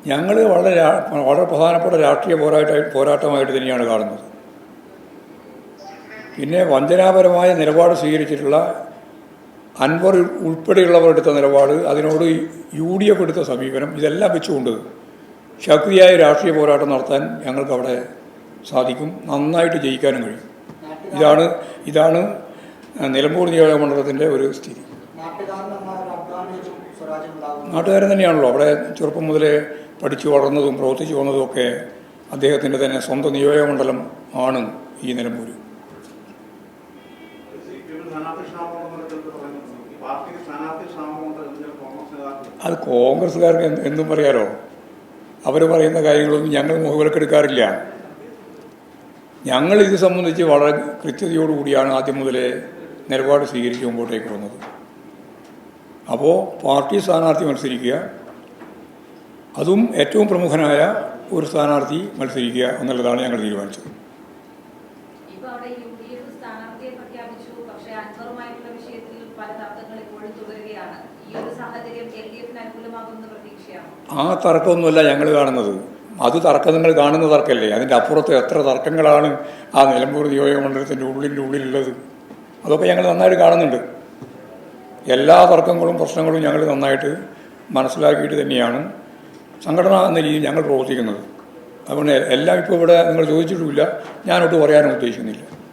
ഞങ്ങൾ വളരെ പ്രധാനപ്പെട്ട രാഷ്ട്രീയ പോരാട്ടമായിട്ട് തന്നെയാണ് കാണുന്നത്. പിന്നെ വഞ്ചനാപരമായ നിലപാട് സ്വീകരിച്ചിട്ടുള്ള അൻവർ ഉൾപ്പെടെയുള്ളവർ എടുത്ത നിലപാട്, അതിനോട് UDF എടുത്ത സമീപനം, ഇതെല്ലാം വെച്ചുകൊണ്ട് ശക്തിയായ രാഷ്ട്രീയ പോരാട്ടം നടത്താൻ ഞങ്ങൾക്കവിടെ സാധിക്കും. നന്നായിട്ട് ജയിക്കാനും കഴിയും. ഇതാണ് നിലമ്പൂർ നിയോജകമണ്ഡലത്തിൻ്റെ ഒരു സ്ഥിതി. നാട്ടുകാരൻ തന്നെയാണല്ലോ. അവിടെ ചെറുപ്പം മുതലേ പഠിച്ചു വളർന്നതും പ്രവർത്തിച്ചു വന്നതും ഒക്കെ അദ്ദേഹത്തിൻ്റെ തന്നെ സ്വന്തം നിയോജകമണ്ഡലം ആണ് ഈ നിലമ്പൂർ. അത് കോൺഗ്രസ്സുകാർക്ക് എന്തും പറയാലോ. അവർ പറയുന്ന കാര്യങ്ങളൊന്നും ഞങ്ങൾ മുഖവിലക്കെടുക്കാറില്ല. ഞങ്ങൾ ഇത് സംബന്ധിച്ച് വളരെ കൃത്യതയോടുകൂടിയാണ് ആദ്യം മുതലേ നിലപാട് സ്വീകരിച്ച് മുമ്പോട്ടേക്ക് വന്നത്. അപ്പോൾ പാർട്ടി സ്ഥാനാർത്ഥി മത്സരിക്കുക, അതും ഏറ്റവും പ്രമുഖനായ ഒരു സ്ഥാനാർത്ഥി മത്സരിക്കുക എന്നുള്ളതാണ് ഞങ്ങൾ തീരുമാനിച്ചത്. ആ തർക്കമൊന്നുമല്ല ഞങ്ങൾ കാണുന്നത്. അത് തർക്കം നിങ്ങൾ കാണുന്ന തർക്കമല്ലേ. അതിൻ്റെ അപ്പുറത്ത് എത്ര തർക്കങ്ങളാണ് ആ നിലമ്പൂർ നിയോജകമണ്ഡലത്തിൻ്റെ ഉള്ളിലുള്ളത്. അതൊക്കെ ഞങ്ങൾ നന്നായിട്ട് കാണുന്നുണ്ട്. എല്ലാ തർക്കങ്ങളും പ്രശ്നങ്ങളും ഞങ്ങൾ നന്നായിട്ട് മനസ്സിലാക്കിയിട്ട് തന്നെയാണ് സംഘടന എന്ന രീതിയിൽ ഞങ്ങൾ പ്രവർത്തിക്കുന്നത്. അതുകൊണ്ട് എല്ലാം ഇപ്പോൾ ഇവിടെ നിങ്ങൾ ചോദിച്ചിട്ടുമില്ല, ഞാനൊട്ട് പറയാനും ഉദ്ദേശിക്കുന്നില്ല.